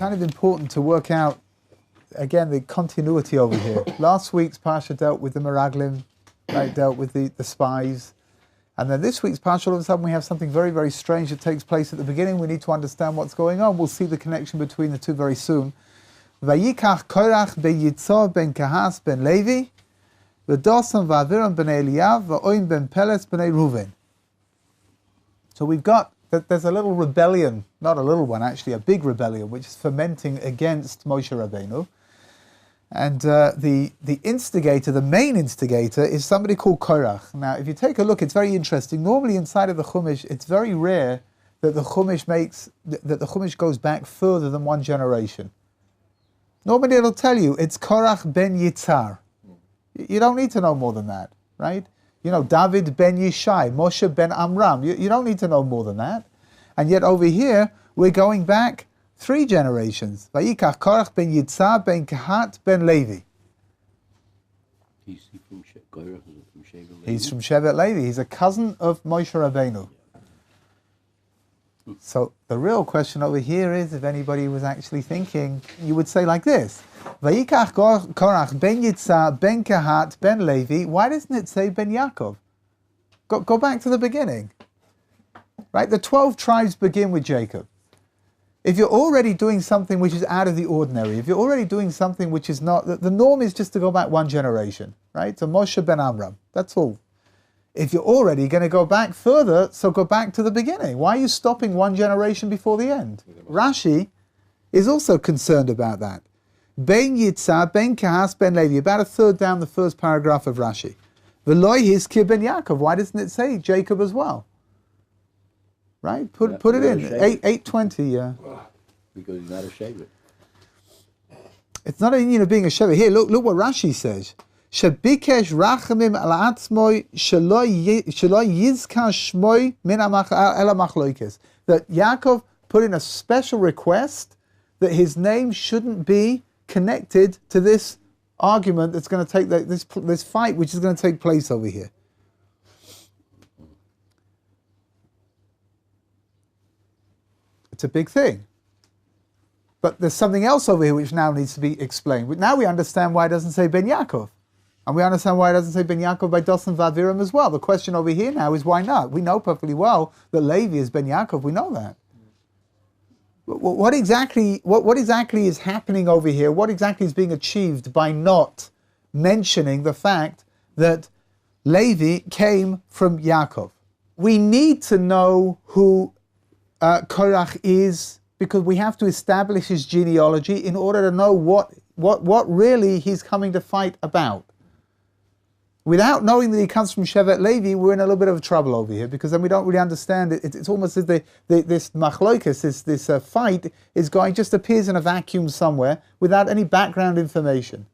kind of important to work out, again, the continuity over here. Last week's Parshat dealt with the Meraglim, right, dealt with the spies. And then this week's Parshat, all of a sudden we have something very, very strange that takes place at the beginning. We need to understand what's going on. We'll see the connection between the two very soon. Vayikach Korach ben Yitzhak ben Kahas ben Levi, v'Dosan v'Aviram ben Eliyav, v'Oim ben Peles ben Reuven. So we've got that there's a little rebellion, not a little one actually, a big rebellion, which is fermenting against Moshe Rabbeinu. And the instigator, the main instigator, is somebody called Korach. Now, if you take a look, it's very interesting. Normally, inside of the Chumash, it's very rare that the Chumash goes back further than one generation. Normally, it'll tell you it's Korach ben Yitzhar. You don't need to know more than that, right? You know, David ben Yishai, Moshe ben Amram. You don't need to know more than that. And yet over here, we're going back 3 generations. Vayikach Korach ben Yitzhak ben Kehat ben Levi. He's from Shevet Levi. He's from Shevet Levi. He's a cousin of Moshe Rabbeinu. So the real question over here is, if anybody was actually thinking, you would say like this: Vayikach Korach ben Yitzhak ben Kehat ben Levi. Why doesn't it say ben Yaakov? Go back to the beginning. Right? The 12 tribes begin with Jacob. If you're already doing something which is out of the ordinary, if you're already doing something which is not, the norm is just to go back 1 generation, right? So Moshe ben Amram, that's all. If you're already going to go back further, so go back to the beginning. Why are you stopping 1 generation before the end? Rashi is also concerned about that. Ben Yitzhak, Ben Kahas, Ben Levi, about a third down the first paragraph of Rashi. V'loi hizkir ben Yaakov. Why doesn't it say Jacob as well? Right? Put it in. 820, yeah. Because he's not a Shevet. It's not a union of being a Shevet. Here, look what Rashi says. Shebikesh rachamim al atzmoi shelo yizkar shmoi min ela machloikes. That Yaakov put in a special request that his name shouldn't be connected to this argument that's going to take this fight which is going to take place over here. It's a big thing. But there's something else over here which now needs to be explained. Now we understand why it doesn't say Ben Yaakov. And we understand why it doesn't say Ben Yaakov by Dosan V'Aviram as well. The question over here now is why not? We know perfectly well that Levi is Ben Yaakov. We know that. What exactly is happening over here? What exactly is being achieved by not mentioning the fact that Levi came from Yaakov? We need to know who Korach is, because we have to establish his genealogy in order to know what really he's coming to fight about. Without knowing that he comes from Shevet Levi, we're in a little bit of trouble over here, because then we don't really understand it. It's almost as this machlokas, this fight, just appears in a vacuum somewhere without any background information.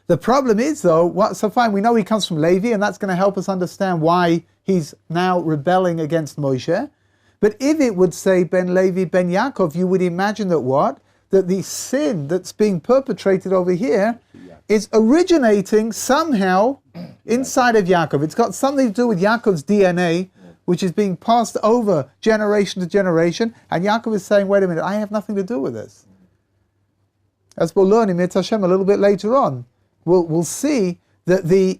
The problem is, though, so fine, we know he comes from Levi, and that's going to help us understand why he's now rebelling against Moshe. But if it would say Ben Levi, Ben Yaakov, you would imagine that what? That the sin that's being perpetrated over here is originating somehow inside of Yaakov. It's got something to do with Yaakov's DNA, which is being passed over generation to generation, and Yaakov is saying, wait a minute, I have nothing to do with this. As we'll learn in Mitzvah Hashem a little bit later on, we'll see that the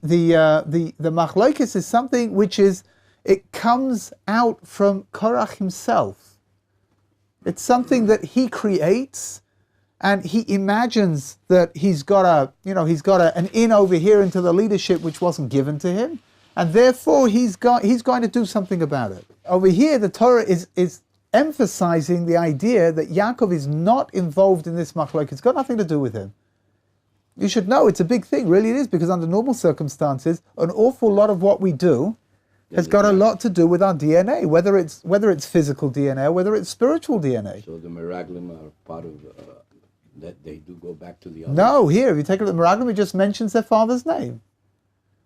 machlokes is something which is, it comes out from Korach himself. It's something that he creates, and he imagines that he's got an in over here into the leadership which wasn't given to him, and therefore he's going to do something about it. Over here, the Torah is emphasizing the idea that Yaakov is not involved in this machlokes. It's got nothing to do with him. You should know it's a big thing, really it is, because under normal circumstances, an awful lot of what we do has got a lot to do with our DNA, whether it's physical DNA or whether it's spiritual DNA. So the Meraglim are part of that they do go back to the others? No, here, if you take a look at the Meraglim, it just mentions their father's name.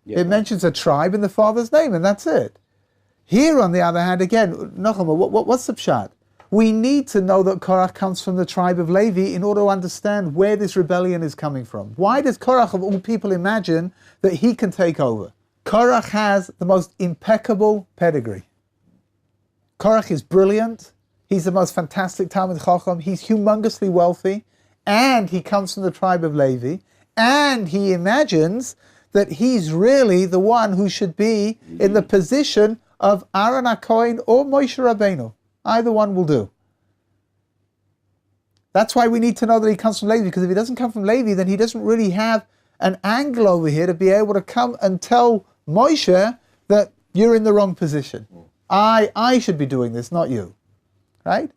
Yeah, it mentions a tribe and the father's name, and that's it. Here, on the other hand, again, Nochama, what's the pshat? We need to know that Korach comes from the tribe of Levi in order to understand where this rebellion is coming from. Why does Korach, of all people, imagine that he can take over? Korach has the most impeccable pedigree. Korach is brilliant. He's the most fantastic Talmid Chacham. He's humongously wealthy, and he comes from the tribe of Levi, and he imagines that he's really the one who should be in the position of Aaron HaKohen or Moshe Rabbeinu. Either one will do. That's why we need to know that he comes from Levi, because if he doesn't come from Levi, then he doesn't really have an angle over here to be able to come and tell Moshe that you're in the wrong position. I should be doing this, not you. Right?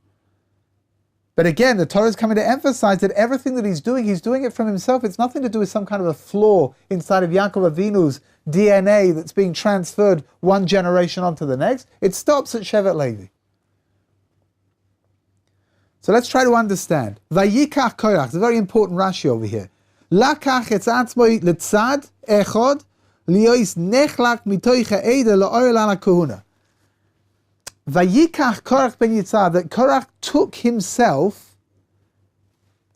But again, the Torah is coming to emphasize that everything that he's doing it from himself. It's nothing to do with some kind of a flaw inside of Yaakov Avinu's DNA that's being transferred one generation onto the next. It stops at Shevet Levi. So let's try to understand. Vayikach Korach, it's a very important Rashi over here. Lakach etz atzmoi letzad echod liois nechlak mitoich ha'eda la'oil ala kahuna. Vayikach Korach ben Yitzhak, that Korach took himself.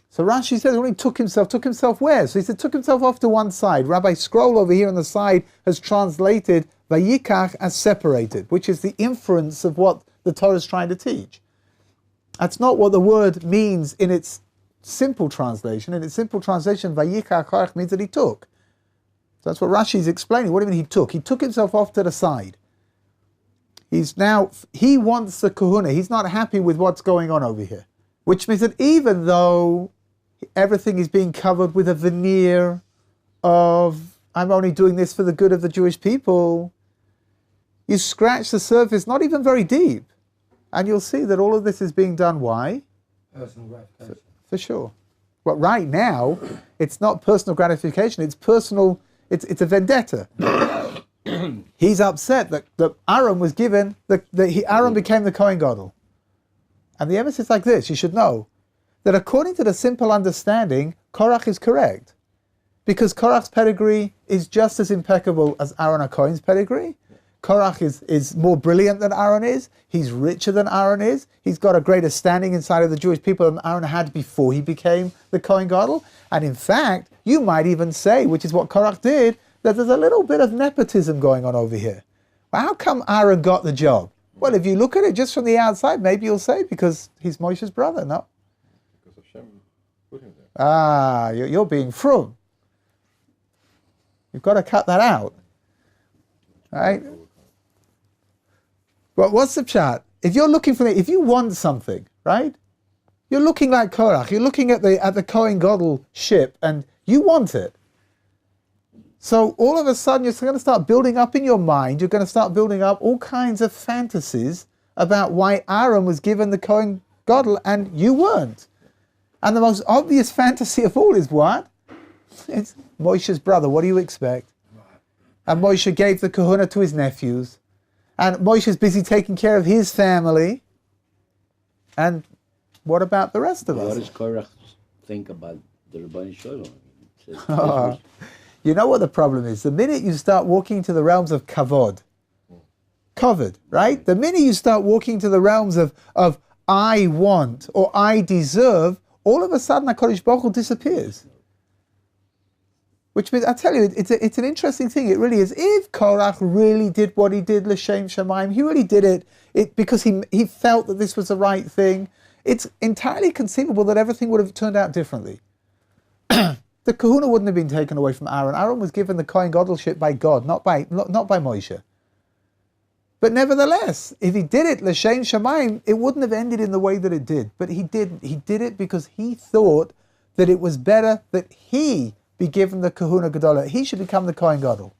So Rashi says when he took himself where? So he said took himself off to one side. Rabbi Scroll over here on the side has translated Vayikach as separated, which is the inference of what the Torah is trying to teach. That's not what the word means in its simple translation. In its simple translation, Vayikach Korach means that he took. So that's what Rashi is explaining. What do you mean he took? He took himself off to the side. He wants the kahuna. He's not happy with what's going on over here. Which means that even though everything is being covered with a veneer of, I'm only doing this for the good of the Jewish people, you scratch the surface, not even very deep, and you'll see that all of this is being done, why? Personal gratification. For sure. But right now, it's not personal gratification, it's personal, it's a vendetta. He's upset that Aaron was given, Aaron became the Kohen Gadol. And the emphasis is like this, you should know, that according to the simple understanding, Korach is correct. Because Korach's pedigree is just as impeccable as Aaron HaKohen's pedigree. Korach is more brilliant than Aaron is. He's richer than Aaron is. He's got a greater standing inside of the Jewish people than Aaron had before he became the Kohen Gadol. And in fact, you might even say, which is what Korach did, that there's a little bit of nepotism going on over here. Well, how come Aaron got the job? Well, if you look at it just from the outside, maybe you'll say because he's Moshe's brother, no? Because Hashem put him there. You're being frum. You've got to cut that out. Right? But what's the pshat? If you're looking for if you want something, right? You're looking like Korach. You're looking at the Kohen Gadol ship, and you want it. So all of a sudden, you're going to start building up in your mind. You're going to start building up all kinds of fantasies about why Aaron was given the Kohen Gadol and you weren't. And the most obvious fantasy of all is what? It's Moshe's brother. What do you expect? And Moshe gave the kahuna to his nephews. And Moshe's busy taking care of his family. And what about the rest of us? What does Korach think about the Rabbi Shalom? You know what the problem is? The minute you start walking into the realms of kavod, right? The minute you start walking to the realms of I want or I deserve, all of a sudden HaKadosh Baruch Hu disappears. Which means, I tell you, it's an interesting thing. It really is. If Korach really did what he did, L'Shem Shamayim, he really did it because he felt that this was the right thing. It's entirely conceivable that everything would have turned out differently. The kahuna wouldn't have been taken away from Aaron. Aaron was given the Kohen Gadolship by God, not by Moshe. But nevertheless, if he did it L'Shem Shamayim, it wouldn't have ended in the way that it did. But he didn't. He did it because he thought that it was better that he be given the kahuna gadola. He should become the Kohen Gadol.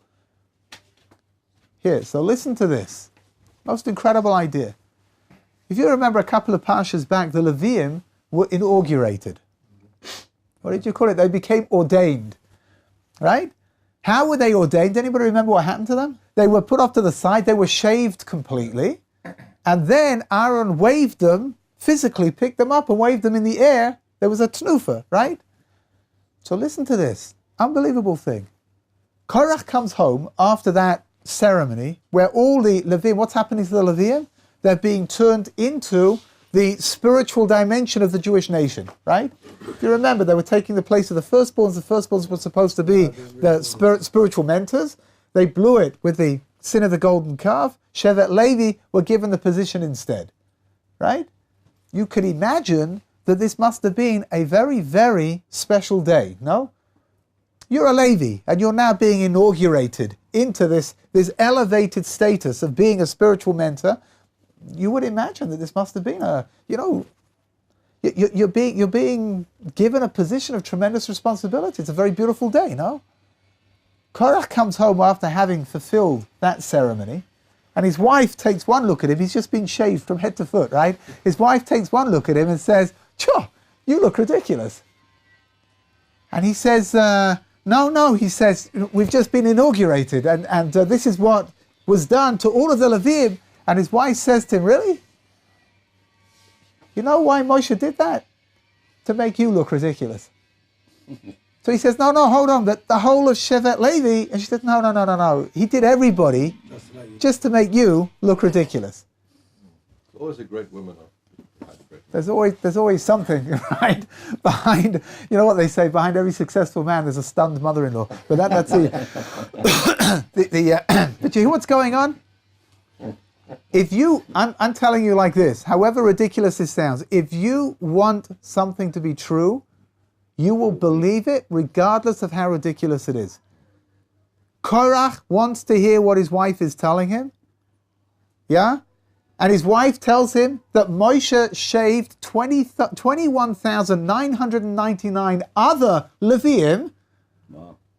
Here, so listen to this. Most incredible idea. If you remember a couple of parshas back, the Leviim were inaugurated. What did you call it? They became ordained. Right? How were they ordained? Anybody remember what happened to them? They were put off to the side, they were shaved completely, and then Aaron waved them, physically picked them up and waved them in the air. There was a tnufa, right? So listen to this. Unbelievable thing. Korach comes home after that ceremony where all the Leviim, what's happening to the Leviim? They're being turned into the spiritual dimension of the Jewish nation, right? If you remember, they were taking the place of the firstborns. The firstborns were supposed to be the spiritual mentors. They blew it with the sin of the golden calf. Shevet Levi were given the position instead, right? you could imagine that this must have been a very, very special day, no? You're a Levi, and you're now being inaugurated into this elevated status of being a spiritual mentor. You would imagine that this must have been you're being given a position of tremendous responsibility. It's a very beautiful day, no? Korach comes home after having fulfilled that ceremony, and his wife takes one look at him. He's just been shaved from head to foot, right? His wife takes one look at him and says, "Choh, you look ridiculous." And he says, no, he says, "We've just been inaugurated, and this is what was done to all of the Levim." And his wife says to him, "Really? You know why Moshe did that? To make you look ridiculous." So he says, no, hold on, but the whole of Shevet Levi. And she said, no. He did everybody just to make you look ridiculous. It's always a great woman. There's always something, right? Behind, you know what they say, behind every successful man there's a stunned mother-in-law. But that's the but you hear what's going on? I'm telling you like this, however ridiculous this sounds, if you want something to be true, you will believe it regardless of how ridiculous it is. Korach wants to hear what his wife is telling him. Yeah? And his wife tells him that Moshe shaved 21,999 other Leviim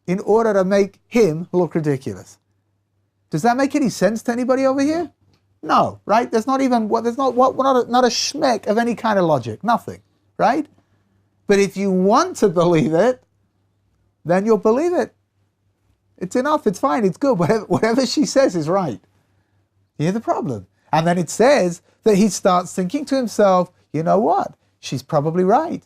in order to make him look ridiculous. Does that make any sense to anybody over here? No, right? There's not a schmeck of any kind of logic, nothing, right? But if you want to believe it, then you'll believe it. It's enough, it's fine, it's good. Whatever she says is right. You hear the problem? And then it says that he starts thinking to himself, you know what? She's probably right.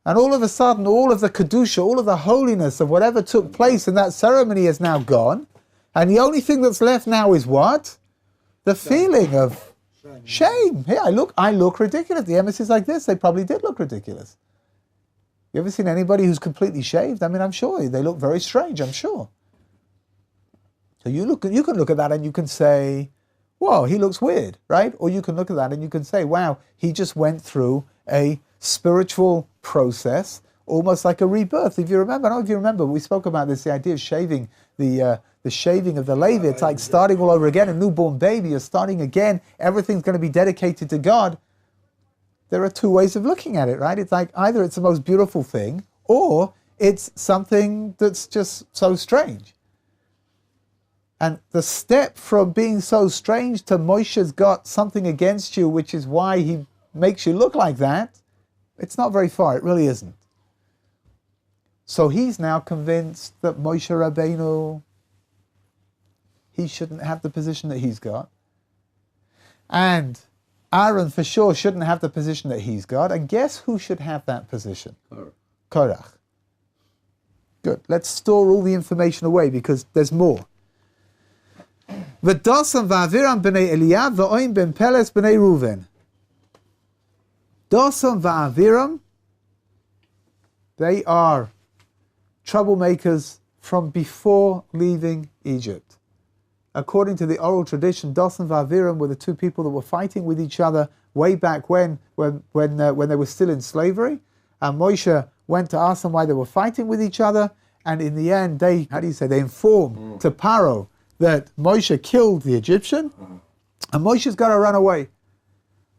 And all of a sudden, all of the kedusha, all of the holiness of whatever took place in that ceremony is now gone. And the only thing that's left now is what? The feeling of shame. Hey, I look ridiculous. The emissaries like this, they probably did look ridiculous. You ever seen anybody who's completely shaved? I mean, I'm sure they look very strange, I'm sure. So you can look at that and you can say, whoa, he looks weird, right? Or you can look at that and you can say, wow, he just went through a spiritual process, almost like a rebirth. If you remember, I don't know if you remember, we spoke about this, the idea of shaving, the shaving of the Levi. It's like starting all over again, a newborn baby. You're starting again. Everything's going to be dedicated to God. There are two ways of looking at it, right? It's like either it's the most beautiful thing or it's something that's just so strange. And the step from being so strange to Moshe's got something against you, which is why he makes you look like that, it's not very far. It really isn't. So he's now convinced that Moshe Rabbeinu, he shouldn't have the position that he's got. And Aaron for sure shouldn't have the position that he's got. And guess who should have that position? Korach. Good. Let's store all the information away because there's more. V'dosam va'aviram b'nei Eliyav v'oim ben Peles b'nei Reuven. Dosam va'aviram, they are troublemakers from before leaving Egypt. According to the oral tradition, Dosam va'aviram were the two people that were fighting with each other way back when they were still in slavery. And Moshe went to ask them why they were fighting with each other. And in the end, they informed to Paro that Moshe killed the Egyptian, and Moshe's got to run away.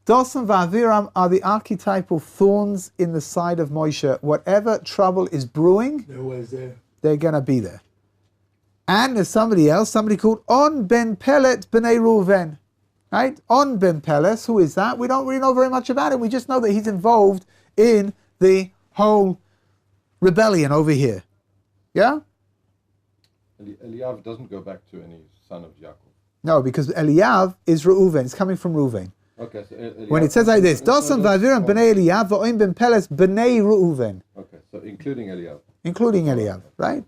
Dosam va'aviram are the archetypal thorns in the side of Moshe. Whatever trouble is brewing, they're going to be there. And there's somebody called On ben Pelet b'nei Reuven. Right? On ben Pelet, who is that? We don't really know very much about him. We just know that he's involved in the whole rebellion over here. Yeah? Eliyav doesn't go back to any son of Yaakov. No, because Eliyav is Reuven. It's coming from Reuven. Okay, so when it says like this, Dosam va'aviram b'nei Eliyav v'oim ben Peles b'nei Reuven. Okay, so including Eliyav. Including Eliyav, right?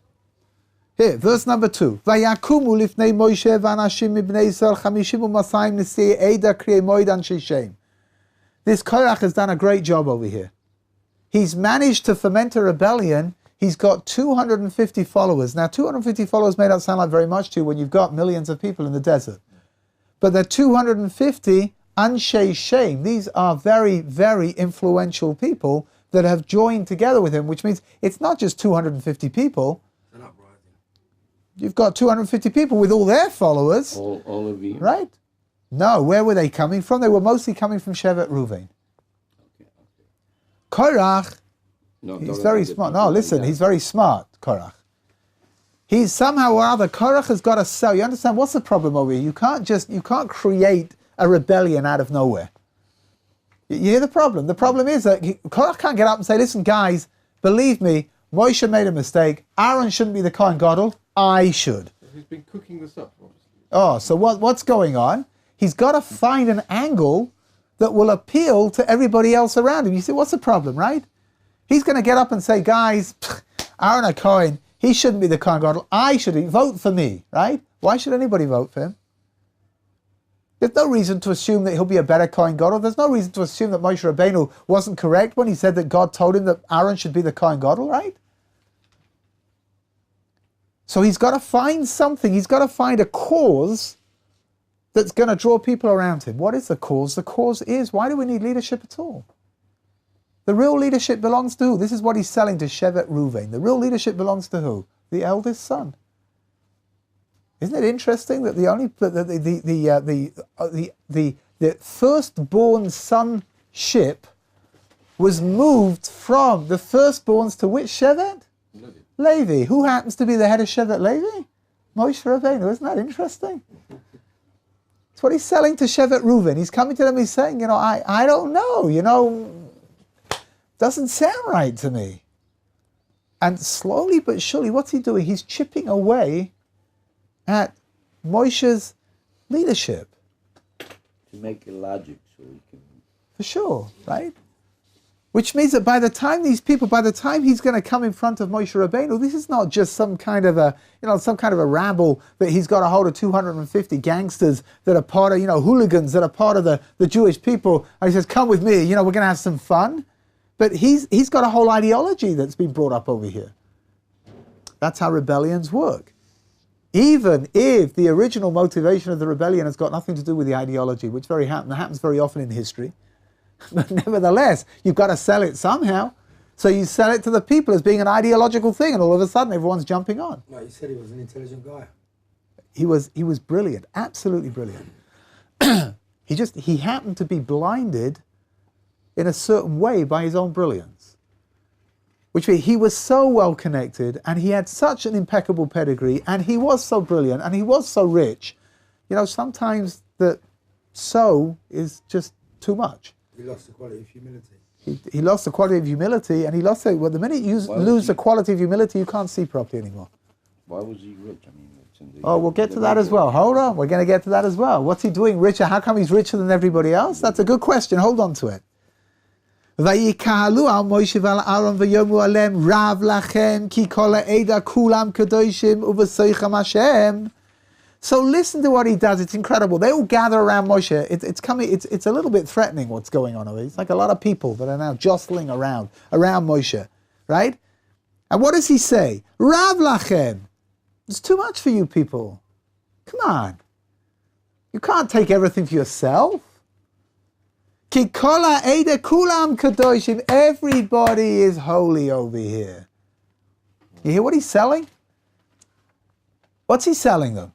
Here, verse number 2. Vayakumu lifnei Moshe v'anashim mibnei Yisrael 50 u'masayim nesi'ei eda kriyei moed anshe Shem. This Korach has done a great job over here. He's managed to foment a rebellion. He's got 250 followers. Now, 250 followers may not sound like very much to you when you've got millions of people in the desert. But the 250 Anshe Shem. These are very, very influential people that have joined together with him, which means it's not just 250 people. An uprising. You've got 250 people with all their followers. All of you? Right? No, where were they coming from? They were mostly coming from Shevet Reuven. Okay. Korach, No, he's don't very about the smart. people No, listen, like he's that. very smart, Korach. He's somehow or other, Korach has got to sell. You understand, what's the problem over here? You can't create a rebellion out of nowhere. You hear the problem? The problem is that Korach can't get up and say, listen, guys, believe me, Moshe made a mistake. Aaron shouldn't be the Kohen Gadol. I should. He's been cooking this up, obviously. Oh, so what's going on? He's got to find an angle that will appeal to everybody else around him. You see, what's the problem, right? He's going to get up and say, guys, Aaron a Kohen, he shouldn't be the Kohen Gadol. I should be. Vote for me, right? Why should anybody vote for him? There's no reason to assume that he'll be a better Kohen Gadol. There's no reason to assume that Moshe Rabbeinu wasn't correct when he said that God told him that Aaron should be the Kohen Gadol, right? So he's got to find something. He's got to find a cause that's going to draw people around him. What is the cause? The cause is, why do we need leadership at all? The real leadership belongs to who? This is what he's selling to Shevet Reuven. The real leadership belongs to who? The eldest son. Isn't it interesting that the firstborn sonship was moved from the firstborns to which Shevet? Levi. Who happens to be the head of Shevet Levi? Moshe Rabbeinu. Isn't that interesting? It's what he's selling to Shevet Reuven. He's coming to them, he's saying, I don't know, doesn't sound right to me. And slowly but surely, what's he doing? He's chipping away at Moshe's leadership. To make it logic so he can... For sure, right? Which means that by the time he's going to come in front of Moshe Rabbeinu, this is not just some kind of a rabble that he's got a hold of 250 gangsters that are part of, hooligans that are part of the Jewish people. And he says, come with me, we're going to have some fun. But he's got a whole ideology that's been brought up over here. That's how rebellions work. Even if the original motivation of the rebellion has got nothing to do with the ideology, which happens very often in history. But nevertheless, you've got to sell it somehow. So you sell it to the people as being an ideological thing, and all of a sudden everyone's jumping on. Like you said, he was an intelligent guy. He was brilliant, absolutely brilliant. He happened to be blinded in a certain way by his own brilliance. Which means he was so well connected, and he had such an impeccable pedigree, and he was so brilliant, and he was so rich. Sometimes that so is just too much. He lost the quality of humility. He lost the quality of humility, and he lost it. Well, the minute you lose the quality of humility, you can't see properly anymore. Why was he rich? I mean, it's in the... Oh, we'll get to that as well. Hold on, we're going to get to that as well. What's he doing richer? How come he's richer than everybody else? That's a good question. Hold on to it. ויקהלו על מוישה ועל אהרון ויאמרו עליהם רב לכם כי כל העדה כולם קדושים ובשיחם השם. So listen to what he does. It's incredible. They all gather around Moshe. It's a little bit threatening what's going on over here. It's like a lot of people that are now jostling around Moshe, right? And what does he say? Rav lachem. It's too much for you people. Come on. You can't take everything for yourself. Ki kol ha'eda kulam kadoshim. Everybody is holy over here. You hear what he's selling? What's he selling them?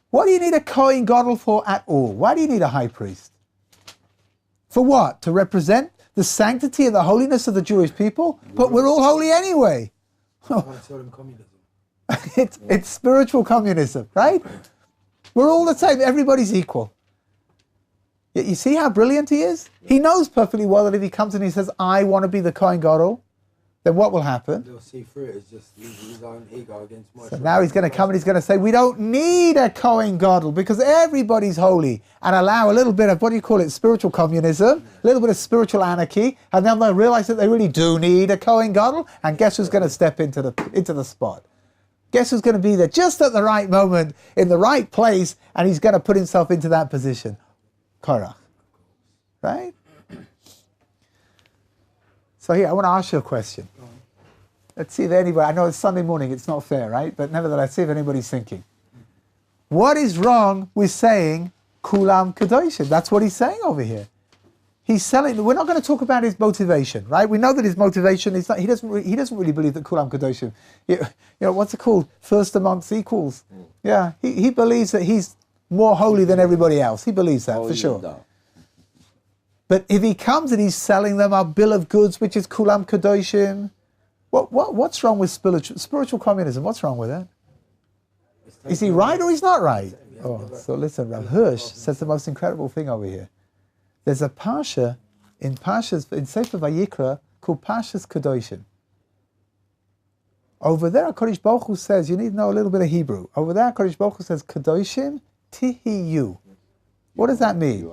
What do you need a Kohen Gadol for at all? Why do you need a high priest? For what? To represent the sanctity and the holiness of the Jewish people? But we're all holy anyway. I want to tell them communism. It's spiritual communism, right? We're all the same. Everybody's equal. You see how brilliant he is? He knows perfectly well that if he comes and he says, I want to be the Kohen Gadol, then what will happen? They'll see through it as just his own ego against Moshe. So now he's going to come and he's going to say, we don't need a Kohen Gadol because everybody's holy, and allow a little bit of, spiritual communism, a little bit of spiritual anarchy, and then they'll realize that they really do need a Kohen Gadol, and guess who's going to step into the spot? Guess who's going to be there just at the right moment, in the right place, and he's going to put himself into that position? Korach. Right? So here, I want to ask you a question. Let's see if anybody, I know it's Sunday morning, it's not fair, right? But nevertheless, see if anybody's thinking. What is wrong with saying Kulam Kadoshim. That's what he's saying over here. He's selling. We're not going to talk about his motivation, right? We know that his motivation is that he doesn't really believe that Kulam Kadoshim. What's it called? First amongst equals. Yeah, he believes that he's more holy than everybody else. He believes that for sure. But if he comes and he's selling them our bill of goods, which is Kulam Kadoshim, what's wrong with spiritual communism? What's wrong with it? Is he right or he's not right? Oh, so listen, Rav Hirsch says the most incredible thing over here. There's a parsha in Sefer Vayikra called Parshas Kadoshim. Over there, HaKadosh Baruch Hu says, you need to know a little bit of Hebrew. Over there, HaKadosh Baruch Hu says, Kadoshim Tihiyu. What does that mean?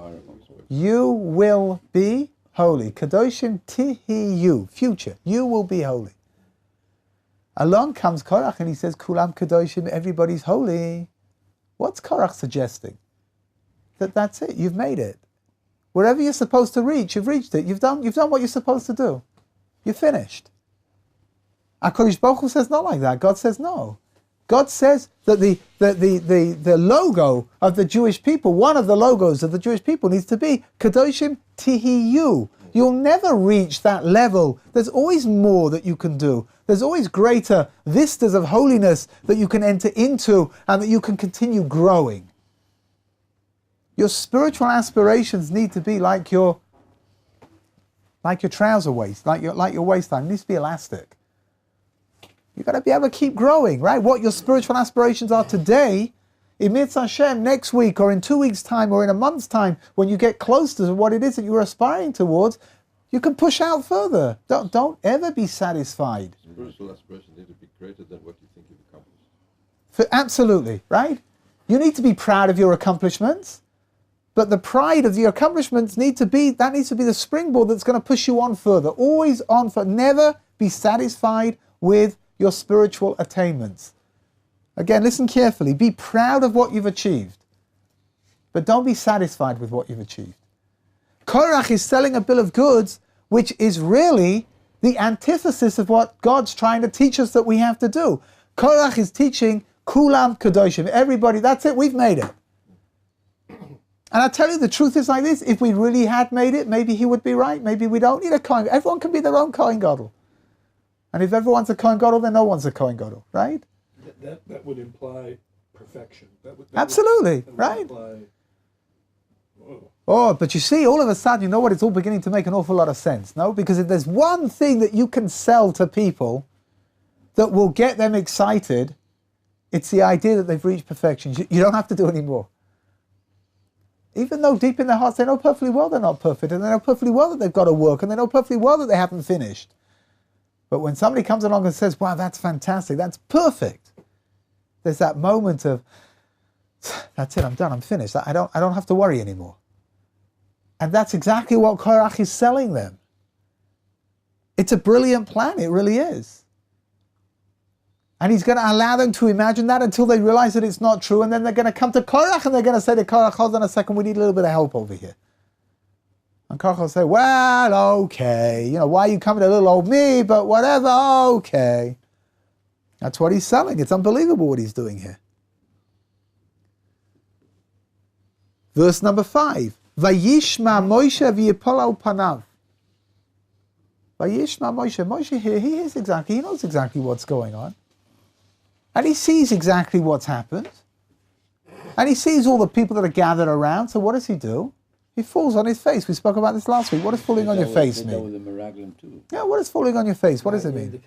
You will be holy. Kadoshim Tihiyu. Future. You will be holy. Along comes Korach and he says, Kulam Kadoshim, everybody's holy. What's Korach suggesting? That's it. You've made it. Wherever you're supposed to reach, you've reached it. You've done what you're supposed to do. You're finished. HaKadosh Baruch Hu says not like that. God says no. God says that the logo of the Jewish people, one of the logos of the Jewish people needs to be Kadoshim Tihiyu. You'll never reach that level. There's always more that you can do. There's always greater vistas of holiness that you can enter into and that you can continue growing. Your spiritual aspirations need to be like your trouser waist, like your waistline. It needs to be elastic. You've got to be able to keep growing, right? What your spiritual aspirations are today, in Mitzvah Hashem, next week or in 2 weeks' time or in a month's time, when you get close to what it is that you're aspiring towards, you can push out further. Don't ever be satisfied. Spiritual aspirations need to be greater than what you think you've accomplished. Absolutely, right? You need to be proud of your accomplishments. But the pride of your accomplishments needs to be the springboard that's going to push you on further. Always on further. Never be satisfied with your spiritual attainments. Again, listen carefully. Be proud of what you've achieved. But don't be satisfied with what you've achieved. Korach is selling a bill of goods, which is really the antithesis of what God's trying to teach us that we have to do. Korach is teaching Kulam Kadoshim. Everybody, that's it, we've made it. And I tell you, the truth is like this. If we really had made it, maybe he would be right. Maybe we don't need a Kohen. Everyone can be their own Kohen Gadol. And if everyone's a Kohen Gadol, then no one's a Kohen Gadol, right? That would imply perfection. Absolutely, right? Oh, but you see, all of a sudden, you know what? It's all beginning to make an awful lot of sense, no? Because if there's one thing that you can sell to people that will get them excited, it's the idea that they've reached perfection. You don't have to do any more. Even though deep in their hearts they know perfectly well they're not perfect, and they know perfectly well that they've got to work, and they know perfectly well that they haven't finished. But when somebody comes along and says, wow, that's fantastic, that's perfect, there's that moment of, that's it, I'm done, I'm finished, I don't have to worry anymore. And that's exactly what Korach is selling them. It's a brilliant plan, it really is. And he's going to allow them to imagine that until they realize that it's not true. And then they're going to come to Korach and they're going to say to Korach, hold on a second, we need a little bit of help over here. And Korach will say, well, okay. Why are you coming to little old me? But whatever, okay. That's what he's selling. It's unbelievable what he's doing here. Verse number 5. Vayishma Moshe v'yipol al panav. Vayishma Moshe. Moshe here, he knows exactly what's going on. And he sees exactly what's happened. And he sees all the people that are gathered around. So what does he do? He falls on his face. We spoke about this last week. What does falling on your face mean? Yeah, what does falling on your face? What does it mean?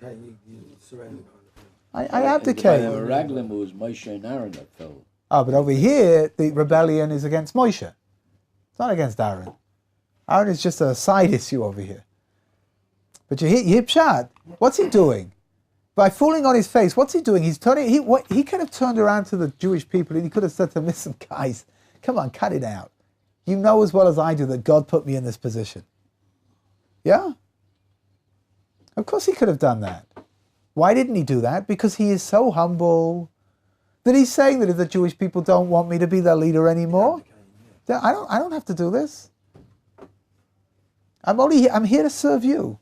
I abdicate. The Meraglim was Moshe and Aaron that fell. Oh, but over here, the rebellion is against Moshe. It's not against Aaron. Aaron is just a side issue over here. But you hit Pshat. What's he doing? By falling on his face, what's he doing? He could have turned around to the Jewish people and he could have said to them, listen, guys, come on, cut it out. You know as well as I do that God put me in this position. Yeah? Of course he could have done that. Why didn't he do that? Because he is so humble that he's saying that if the Jewish people don't want me to be their leader anymore, then I don't have to do this. I'm here to serve you.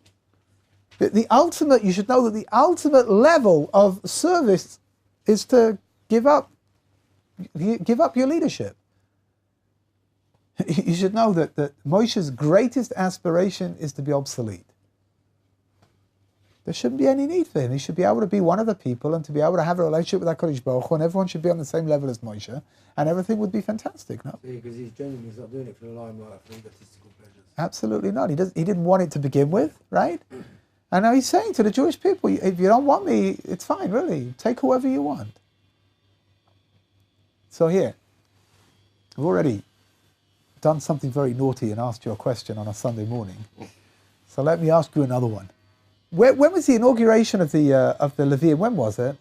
The ultimate, you should know that the ultimate level of service is to give up your leadership. You should know that Moshe's greatest aspiration is to be obsolete. There shouldn't be any need for him. He should be able to be one of the people and to be able to have a relationship with HaKadosh Baruch Hu, and everyone should be on the same level as Moshe, and everything would be fantastic, no? Because he's genuinely not doing it for the limelight, for egotistical pleasures. Absolutely not. He didn't want it to begin with, right? And now he's saying to the Jewish people, if you don't want me, it's fine, really. Take whoever you want. So here, I've already done something very naughty and asked you a question on a Sunday morning. So let me ask you another one. When was the inauguration of the Levium? When was it?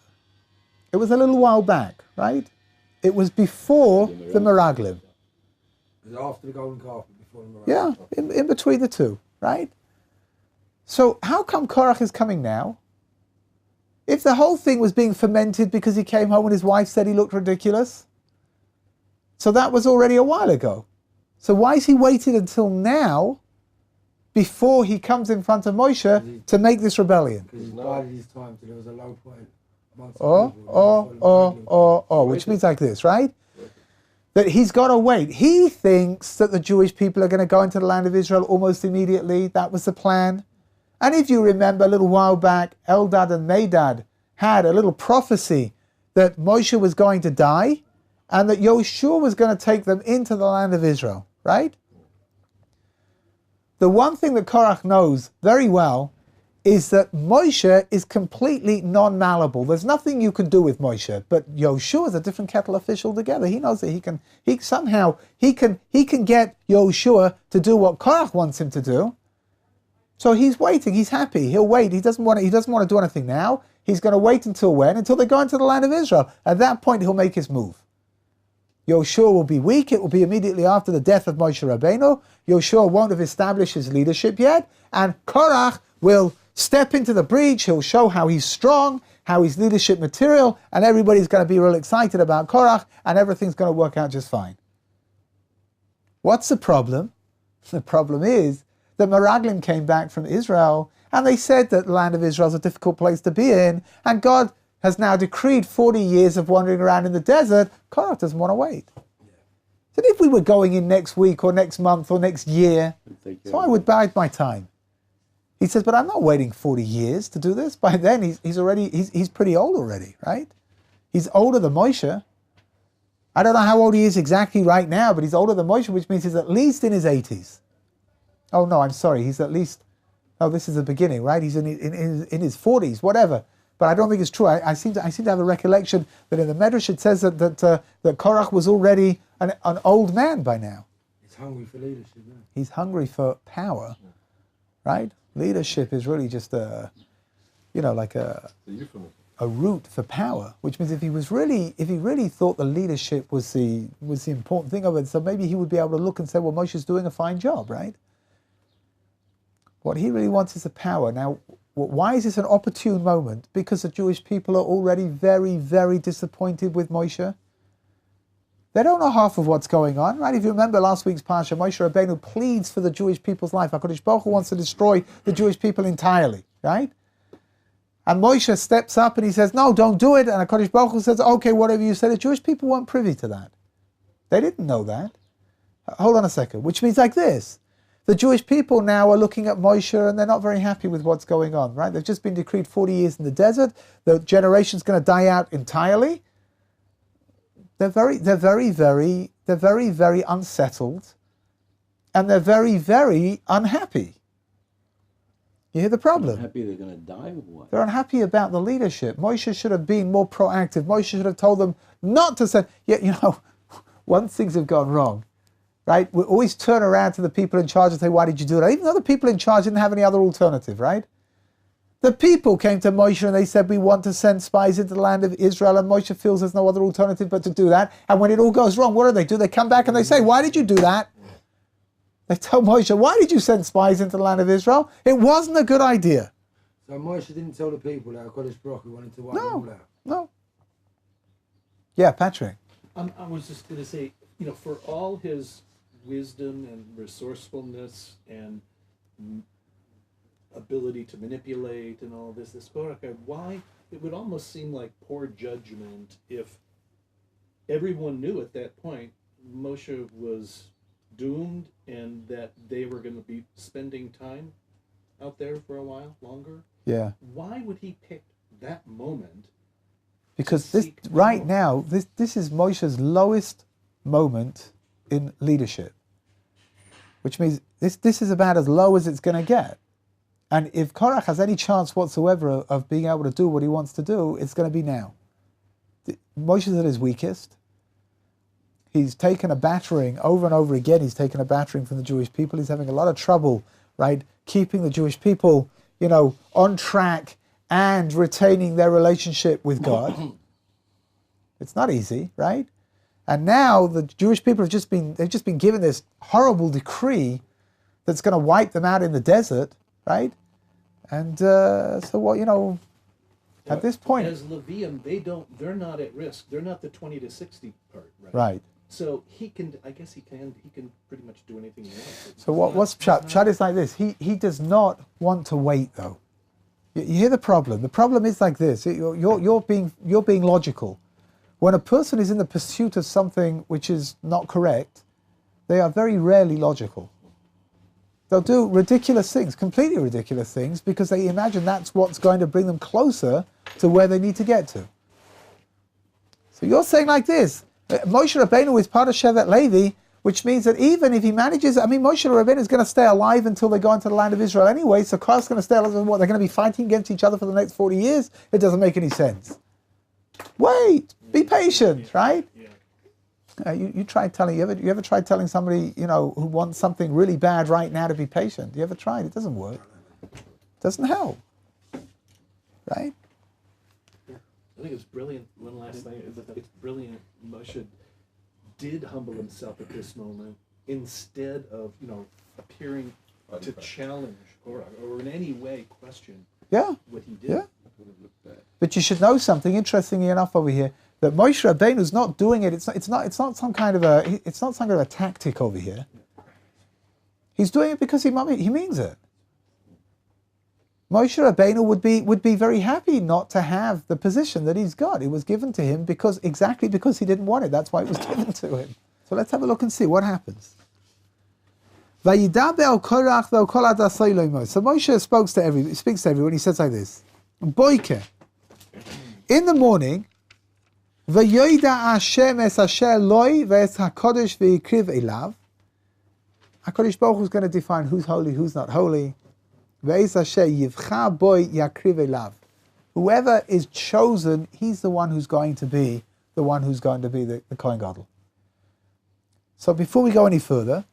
It was a little while back, right? It was before the Meraglim. It was after the golden calf, but before the Meraglim. Yeah, in between the two, right? So how come Korach is coming now? If the whole thing was being fermented because he came home and his wife said he looked ridiculous, so that was already a while ago. So why is he waited until now before he comes in front of Moshe to make this rebellion? Because he bided his time till there was a low point amongst which means like this, right? That he's got to wait. He thinks that the Jewish people are going to go into the land of Israel almost immediately. That was the plan. And if you remember a little while back, Eldad and Medad had a little prophecy that Moshe was going to die and that Yoshua was going to take them into the land of Israel, right? The one thing that Korach knows very well is that Moshe is completely non-malleable. There's nothing you can do with Moshe, but Yoshua is a different kettle of fish altogether. He knows that he can get Yoshua to do what Korach wants him to do. So he's waiting. He's happy. He'll wait. He doesn't want to do anything now. He's going to wait until when? Until they go into the land of Israel. At that point, he'll make his move. Yoshua will be weak. It will be immediately after the death of Moshe Rabbeinu. Yoshua won't have established his leadership yet, and Korach will step into the breach. He'll show how he's strong, how he's leadership material, and everybody's going to be real excited about Korach, and everything's going to work out just fine. What's the problem? The problem is that Meraglim came back from Israel, and they said that the land of Israel is a difficult place to be in, and God has now decreed 40 years of wandering around in the desert. Korach doesn't want to wait. So if we were going in next week or next month or next year, so I would bide my time. He says, but I'm not waiting 40 years to do this. By then, he's pretty old already, right? He's older than Moshe. I don't know how old he is exactly right now, but he's older than Moshe, which means he's at least in his 80s. Oh, no, I'm sorry. He's at least, this is the beginning, right? He's in his 40s, whatever. But I don't think it's true. I seem to have a recollection that in the Medrash it says that Korach was already an old man by now. He's hungry for leadership. Yeah. He's hungry for power, right? Leadership is really just like a route for power. Which means if he really thought the leadership was the important thing of it, so maybe he would be able to look and say, well, Moshe's doing a fine job, right? What he really wants is the power. Now, why is this an opportune moment? Because the Jewish people are already very, very disappointed with Moshe. They don't know half of what's going on, right? If you remember last week's Parshat, Moshe Rabbeinu pleads for the Jewish people's life. HaKadosh Baruch Hu wants to destroy the Jewish people entirely, right? And Moshe steps up and he says, no, don't do it. And HaKadosh Baruch Hu says, okay, whatever you say. The Jewish people weren't privy to that. They didn't know that. Hold on a second. Which means like this. The Jewish people now are looking at Moshe and they're not very happy with what's going on, right? They've just been decreed 40 years in the desert. The generation's going to die out entirely. They're very, very unsettled, and they're very, very unhappy. You hear the problem? Unhappy they're going to die or what? They're unhappy about the leadership. Moshe should have been more proactive. Moshe should have told them not to say, once things have gone wrong, right? We always turn around to the people in charge and say, why did you do that? Even though the people in charge didn't have any other alternative, right? The people came to Moshe and they said, we want to send spies into the land of Israel, and Moshe feels there's no other alternative but to do that. And when it all goes wrong, what do? They come back and they say, why did you do that? They tell Moshe, why did you send spies into the land of Israel? It wasn't a good idea. So Moshe didn't tell the people that HaKadosh Baruch Hu wanted to wipe them all out? No. Yeah, Patrick. I was just going to say, for all his wisdom and resourcefulness and ability to manipulate and all this Korach, why it would almost seem like poor judgment if everyone knew at that point Moshe was doomed and that they were going to be spending time out there for a while longer, Yeah. why would he pick that moment? Because to this seek right more? now, this is Moshe's lowest moment in leadership, which means this is about as low as it's going to get. And if Korach has any chance whatsoever of being able to do what he wants to do, it's going to be now. Moshe's at his weakest. He's taken a battering over and over again. He's taken a battering from the Jewish people. He's having a lot of trouble, right, keeping the Jewish people, on track and retaining their relationship with God. It's not easy, right? And now the Jewish people they've just been given this horrible decree that's going to wipe them out in the desert, right? And at this point, As Levium, they're not at risk. They're not the 20 to 60 part, right? right. So he can pretty much do anything he wants. So what's Pshat? Pshat is like this. He does not want to wait, though. You hear the problem. The problem is like this. You're being logical. When a person is in the pursuit of something which is not correct, they are very rarely logical. They'll do ridiculous things, completely ridiculous things, because they imagine that's what's going to bring them closer to where they need to get to. So you're saying like this, Moshe Rabbeinu is part of Shevet Levi, which means that even if he manages, Moshe Rabbeinu is going to stay alive until they go into the land of Israel anyway, so Korach's going to stay alive. What, they're going to be fighting against each other for the next 40 years? It doesn't make any sense. Wait, be patient, right? Yeah. You ever tried telling somebody, who wants something really bad right now to be patient? You ever tried? It doesn't work. It doesn't help. Right? I think it's brilliant. One last thing is that it's brilliant. Moshe did humble himself at this moment instead of, appearing to challenge or in any way question what he did. Yeah. But you should know something interestingly enough over here, that Moshe Rabbeinu is not doing it. It's not some kind of a tactic over here. He's doing it because he means it. Moshe Rabbeinu would be very happy not to have the position that he's got. It was given to him because he didn't want it. That's why it was given to him. So let's have a look and see what happens. So Moshe speaks to everyone. He says like this: Boike, in the morning, V'yoda Hashem es asher loi v'es hakodesh v'yikriv elav. HaKadosh Baruch Hu is going to define who's holy, who's not holy. V'es asher yivcha boi yakriv elav. Whoever is chosen, he's the one who's going to be the Kohen Gadol. So before we go any further,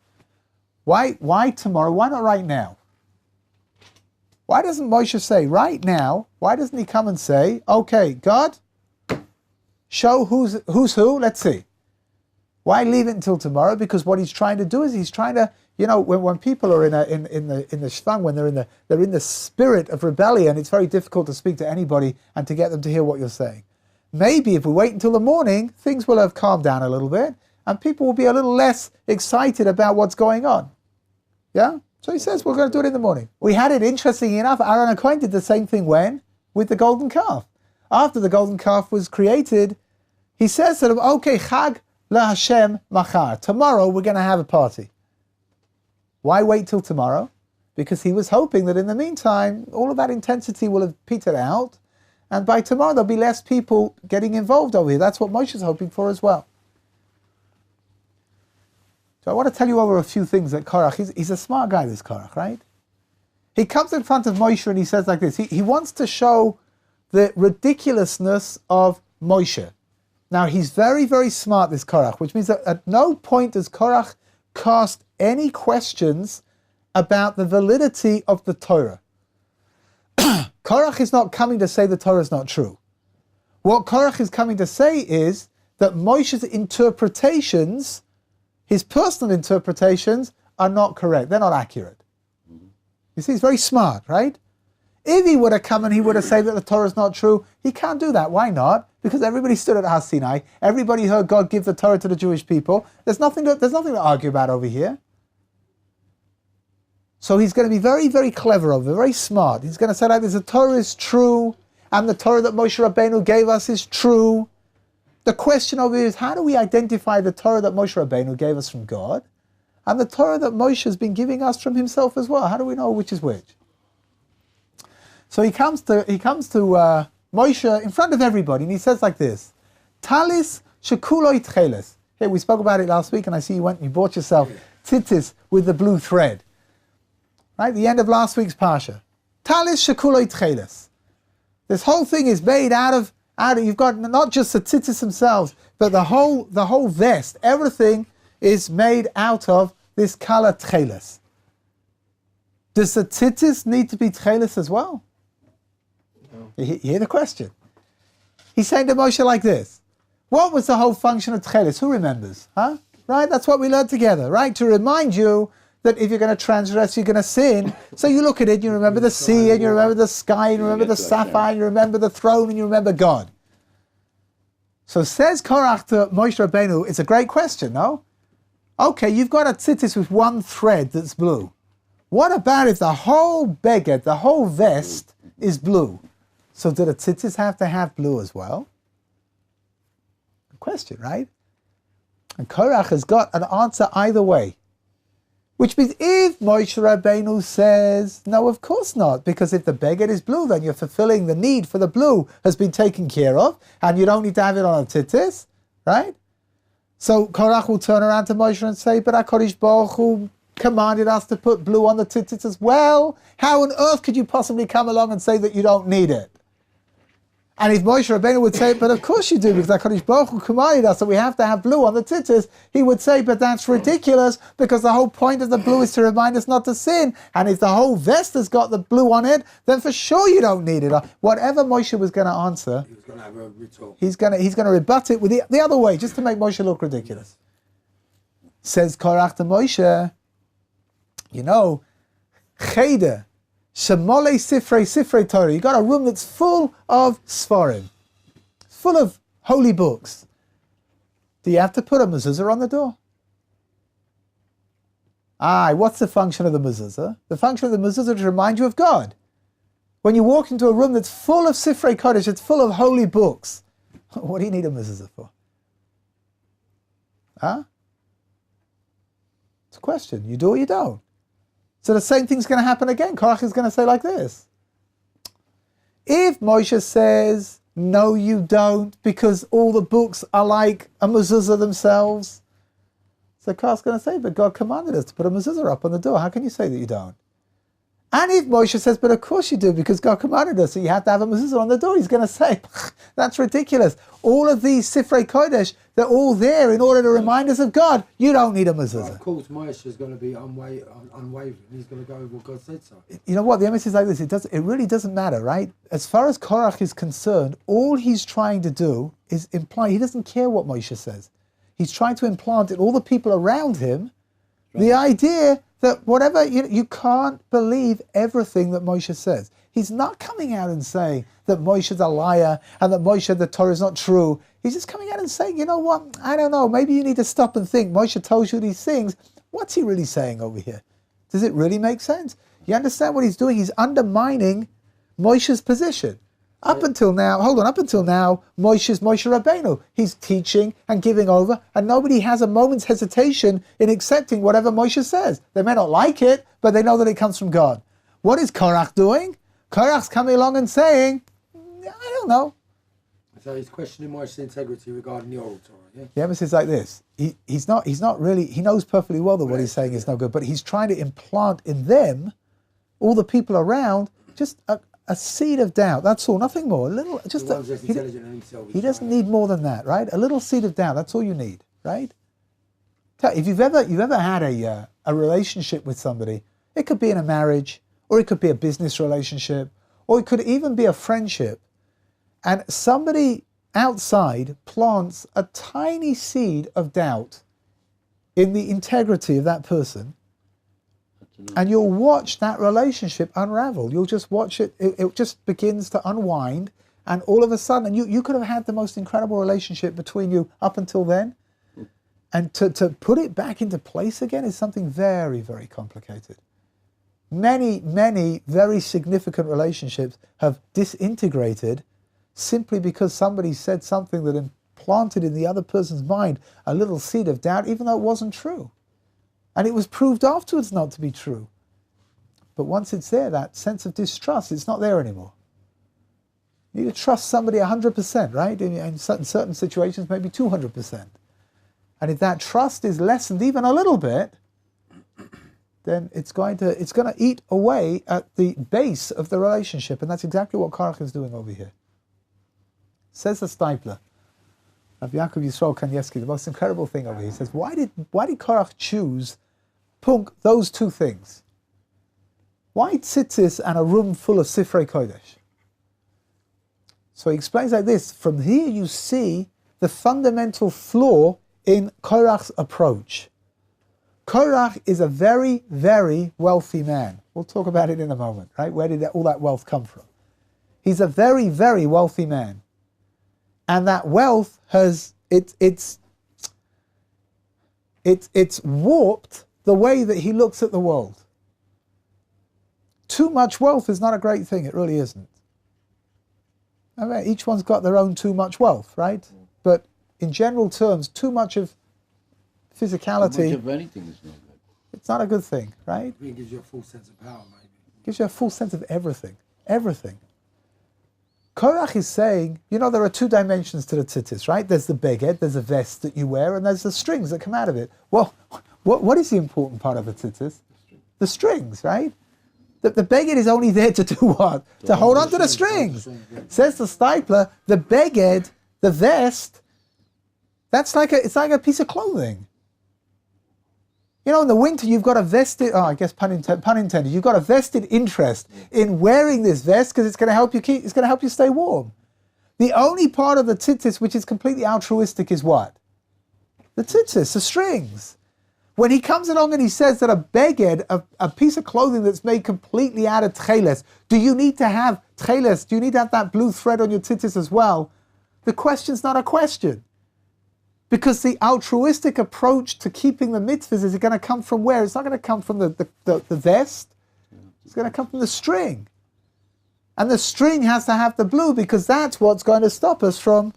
why tomorrow? Why not right now? Why doesn't Moshe say right now? Why doesn't he come and say, okay, God, show who's who? Let's see. Why leave it until tomorrow? Because what he's trying to do is he's trying to, when people are in the shvang, when they're in the spirit of rebellion, it's very difficult to speak to anybody and to get them to hear what you're saying. Maybe if we wait until the morning, things will have calmed down a little bit, and people will be a little less excited about what's going on. Yeah? So he says, we're going to do it in the morning. We had it, interesting enough, Aaron HaKohen did the same thing when? With the golden calf. After the golden calf was created, he says to them, okay, Chag LaHashem Machar. Tomorrow we're going to have a party. Why wait till tomorrow? Because he was hoping that in the meantime, all of that intensity will have petered out, and by tomorrow there'll be less people getting involved over here. That's what Moshe's hoping for as well. So I want to tell you over a few things that Korach, he's a smart guy, this Korach, right? He comes in front of Moshe and he says like this, he wants to show the ridiculousness of Moshe. Now he's very, very smart, this Korach, which means that at no point does Korach cast any questions about the validity of the Torah. Korach is not coming to say the Torah is not true. What Korach is coming to say is that Moshe's interpretations, his personal interpretations, are not correct. They're not accurate. You see, he's very smart, right? If he would have come and he would have said that the Torah is not true, he can't do that. Why not? Because everybody stood at Har Sinai. Everybody heard God give the Torah to the Jewish people. There's nothing to argue about over here. So he's going to be very, very clever over, very smart. He's going to say like this: the Torah is true, and the Torah that Moshe Rabbeinu gave us is true. The question over here is, how do we identify the Torah that Moshe Rabbeinu gave us from God? and the Torah that Moshe has been giving us from himself as well. How do we know which is which? So he comes to Moshe in front of everybody, and he says like this: Talis shekuloi tcheles. Here, we spoke about it last week, and I see you went and you bought yourself tzitzis with the blue thread. Right, the end of last week's Parsha. Talis shekuloi tcheles. This whole thing is made out of. You've got not just the tzitzis themselves, but the whole vest. Everything is made out of this color tcheles. Does the tzitzis need to be tcheles as well? No. You hear the question? He's saying to Moshe like this: what was the whole function of tcheles? Who remembers? Huh? Right? That's what we learned together, right? To remind you that if you're going to transgress, you're going to sin. So you look at it, you remember the sea, and you remember the sky, and you remember the sapphire, and you remember the throne, and you remember God. So says Korach to Moshe Rabbeinu, it's a great question, no? Okay, you've got a tzitzis with one thread that's blue. What about if the whole beged, the whole vest, is blue? So do the tzitzis have to have blue as well? Good question, right? And Korach has got an answer either way. Which means if Moshe Rabbeinu says, no, of course not, because if the beged is blue, then you're fulfilling the need for the blue has been taken care of, and you don't need to have it on a tzitzis, right? So Korach will turn around to Moshe and say, but HaKadosh Baruch Hu commanded us to put blue on the tzitzis as well. How on earth could you possibly come along and say that you don't need it? And if Moshe Rabbeinu would say, but of course you do, because HaKadosh Baruch Hu commanded us that we have to have blue on the tzitzis, he would say, but that's ridiculous, because the whole point of the blue is to remind us not to sin. And if the whole vest has got the blue on it, then for sure you don't need it. Whatever Moshe was going to answer, He was going to have a retort. he's going to rebut it with the other way, just to make Moshe look ridiculous. Says Korach to Moshe, you know, Cheder, Shemole Sifrei Torah. You got a room that's full of Sfarim, full of holy books. Do you have to put a mezuzah on the door? What's the function of the mezuzah? The function of the mezuzah is to remind you of God. When you walk into a room that's full of Sifrei Kodesh, it's full of holy books. What do you need a mezuzah for? It's a question. You do or you don't. So the same thing's going to happen again. Korach is going to say like this: if Moshe says, no you don't, because all the books are like a mezuzah themselves, so Korach's going to say, but God commanded us to put a mezuzah up on the door. How can you say that you don't? And if Moshe says, but of course you do, because God commanded us, so you have to have a mezuzah on the door, he's going to say, that's ridiculous. All of these Sifrei Kodesh, they're all there in order to remind us of God. You don't need a mezuzah. Of course, Moshe is going to be unwavering. He's going to go with what God said so. You know what? The emphasis is like this. It really doesn't matter, right? As far as Korach is concerned, all he's trying to do is imply, he doesn't care what Moshe says. He's trying to implant in all the people around him the idea that whatever, you can't believe everything that Moshe says. He's not coming out and saying that Moshe's a liar and that Moshe, the Torah is not true. He's just coming out and saying, you know what, I don't know, maybe you need to stop and think. Moshe tells you these things. What's he really saying over here? Does it really make sense? You understand what he's doing? He's undermining Moshe's position. Up until now, Moshe Rabbeinu. He's teaching and giving over, and nobody has a moment's hesitation in accepting whatever Moshe says. They may not like it, but they know that it comes from God. What is Korach doing? Korach's coming along and saying, I don't know. So he's questioning Moshe's integrity regarding the oral Torah, yeah? The emphasis is like this. He's not really, he knows perfectly well that what he's saying is no good, but he's trying to implant in them, all the people around, just a seed of doubt. That's all, nothing more. A little, just he doesn't need more than that, right? A little seed of doubt. That's all you need, right? If you've ever had a relationship with somebody, it could be in a marriage, or it could be a business relationship, or it could even be a friendship, and somebody outside plants a tiny seed of doubt in the integrity of that person, and you'll watch that relationship unravel. You'll just watch it. It just begins to unwind, and all of a sudden, you could have had the most incredible relationship between you up until then, and to put it back into place again is something very, very complicated. Many, many very significant relationships have disintegrated simply because somebody said something that implanted in the other person's mind a little seed of doubt, even though it wasn't true. And it was proved afterwards not to be true. But once it's there, that sense of distrust, it's not there anymore. You need to trust somebody 100%, right? In certain situations, maybe 200%. And if that trust is lessened even a little bit, then it's going to eat away at the base of the relationship. And that's exactly what Korach is doing over here. Says the Stipler, Rabbi Yaakov Yisrael Kanievsky, the most incredible thing over here. He says, why did Korach choose those two things? Why tzitzis and a room full of Sifrei Kodesh? So he explains like this. From here you see the fundamental flaw in Korach's approach. Korach is a very, very wealthy man. We'll talk about it in a moment, right? Where did all that wealth come from? He's a very, very wealthy man. And that wealth has, it's warped the way that he looks at the world. Too much wealth is not a great thing, it really isn't. I mean, each one's got their own too much wealth, right? But in general terms, too much of physicality... Too much of anything is not good. It's not a good thing, right? I mean, it gives you a full sense of power, maybe. It gives you a full sense of everything. Everything. Korach is saying, there are two dimensions to the tzitzis, right? There's the beged, there's a vest that you wear, and there's the strings that come out of it. Well, what is the important part of the tzitzis? The strings, right? The beged is only there to do what? To hold on to the strings. Says the Stipler, the beged, the vest, it's like a piece of clothing. In the winter you've got a vested, pun intended, you've got a vested interest in wearing this vest because it's going to help you stay warm. The only part of the tzitzis which is completely altruistic is what? The tzitzis, the strings. When he comes along and he says that a beged, a piece of clothing that's made completely out of tcheles, do you need to have tcheles? Do you need to have that blue thread on your tzitzis as well? The question's not a question. Because the altruistic approach to keeping the mitzvahs is going to come from where? It's not going to come from the vest. It's going to come from the string. And the string has to have the blue because that's what's going to stop us from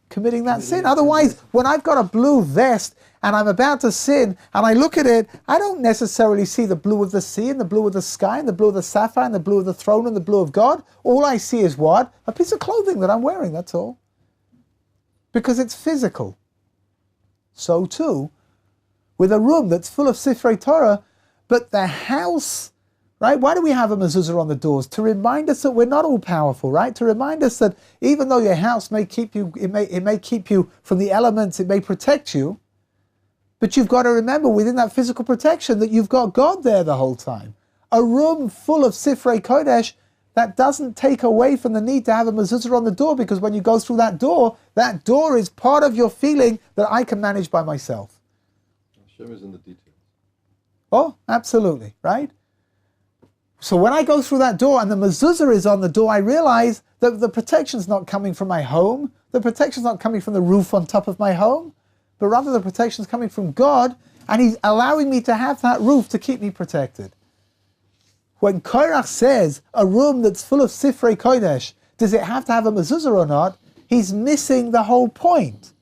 committing that sin. Otherwise, when I've got a blue vest and I'm about to sin and I look at it, I don't necessarily see the blue of the sea and the blue of the sky and the blue of the sapphire and the blue of the throne and the blue of God. All I see is what? A piece of clothing that I'm wearing, that's all. Because it's physical. So too, with a room that's full of Sifrei Torah, but the house, right? Why do we have a mezuzah on the doors? To remind us that we're not all powerful, right? To remind us that even though your house may keep you, it may keep you from the elements, it may protect you, but you've got to remember within that physical protection that you've got God there the whole time. A room full of Sifrei Kodesh, that doesn't take away from the need to have a mezuzah on the door, because when you go through that door is part of your feeling that I can manage by myself. Hashem is in the details. Oh, absolutely, right? So when I go through that door and the mezuzah is on the door, I realize that the protection's not coming from my home, the protection's not coming from the roof on top of my home, but rather the protection's coming from God, and He's allowing me to have that roof to keep me protected. When Korach says a room that's full of Sifrei Kodesh, does it have to have a mezuzah or not? He's missing the whole point.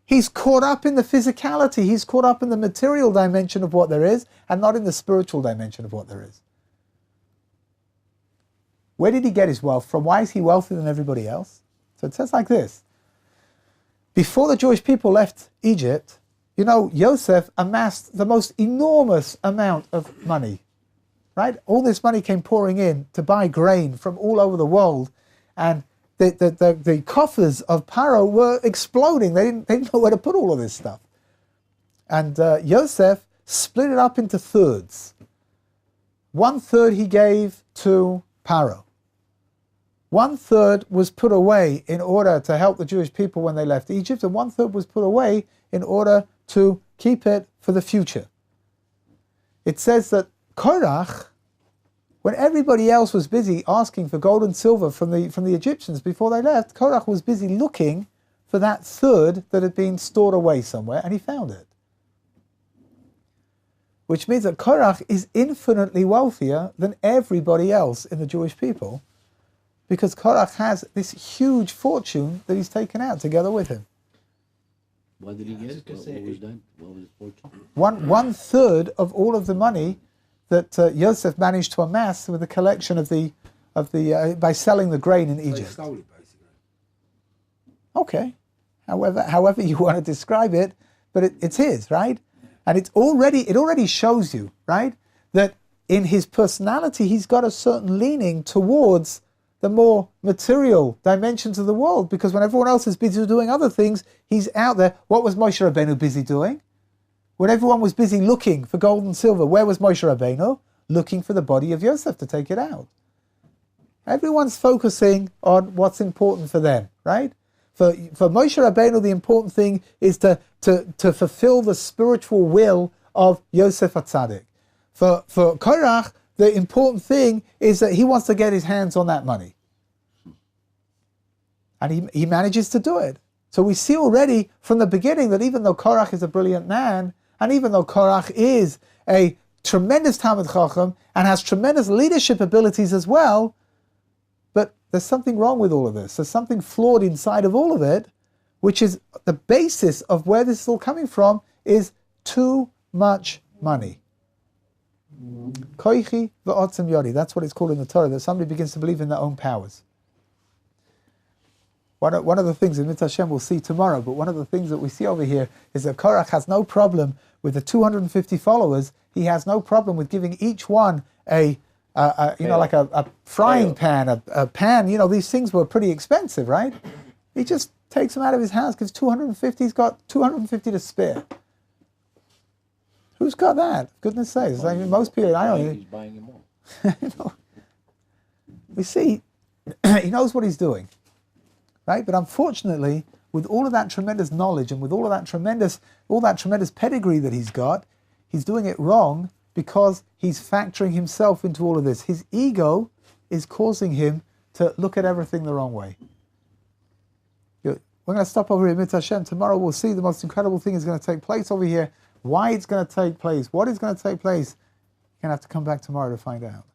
He's caught up in the physicality, he's caught up in the material dimension of what there is, and not in the spiritual dimension of what there is. Where did he get his wealth from? Why is he wealthier than everybody else? So it says like this. Before the Jewish people left Egypt, Yosef amassed the most enormous amount of money. Right? All this money came pouring in to buy grain from all over the world, and the coffers of Paro were exploding. They didn't know where to put all of this stuff. And Yosef split it up into thirds. 1/3 he gave to Paro. 1/3 was put away in order to help the Jewish people when they left Egypt, and 1/3 was put away in order to keep it for the future. It says that Korach, when everybody else was busy asking for gold and silver from the Egyptians before they left, Korach was busy looking for that third that had been stored away somewhere, and he found it. Which means that Korach is infinitely wealthier than everybody else in the Jewish people, because Korach has this huge fortune that he's taken out together with him. What did he get? just gonna What say was that? What was his fortune? One third of all of the money that Yosef managed to amass with the collection of the by selling the grain in So he Egypt. stole it, basically. Okay, however you want to describe it, but it's his, right? And it already shows you, right, that in his personality he's got a certain leaning towards the more material dimensions of the world, because when everyone else is busy doing other things, he's out there. What was Moshe Rabbeinu busy doing? When everyone was busy looking for gold and silver, where was Moshe Rabbeinu? Looking for the body of Yosef to take it out. Everyone's focusing on what's important for them, right? For Moshe Rabbeinu, the important thing is to fulfill the spiritual will of Yosef HaTzadik. For Korach, the important thing is that he wants to get his hands on that money. And he manages to do it. So we see already from the beginning that even though Korach is a brilliant man, and even though Korach is a tremendous Talmid Chacham and has tremendous leadership abilities as well, but there's something wrong with all of this. There's something flawed inside of all of it, which is the basis of where this is all coming from, is too much money. Koichi v'otzem yodi. That's what it's called in the Torah, that somebody begins to believe in their own powers. One of the things in Mitzvah Hashem we'll see tomorrow, but one of the things that we see over here is that Korach has no problem with the 250 followers. He has no problem with giving each one like a frying pan, a pan. These things were pretty expensive, right? He just takes them out of his house, gives 250. He's got 250 to spare. Who's got that? Goodness sakes! I mean, most people. He's buying them all. We see, he knows what he's doing, right? But unfortunately, with all of that tremendous knowledge and with all that tremendous pedigree that he's got, he's doing it wrong because he's factoring himself into all of this. His ego is causing him to look at everything the wrong way. We're going to stop over here in Mitzvah Hashem. Tomorrow we'll see the most incredible thing is going to take place over here. Why it's going to take place, what is going to take place. You're going to have to come back tomorrow to find out.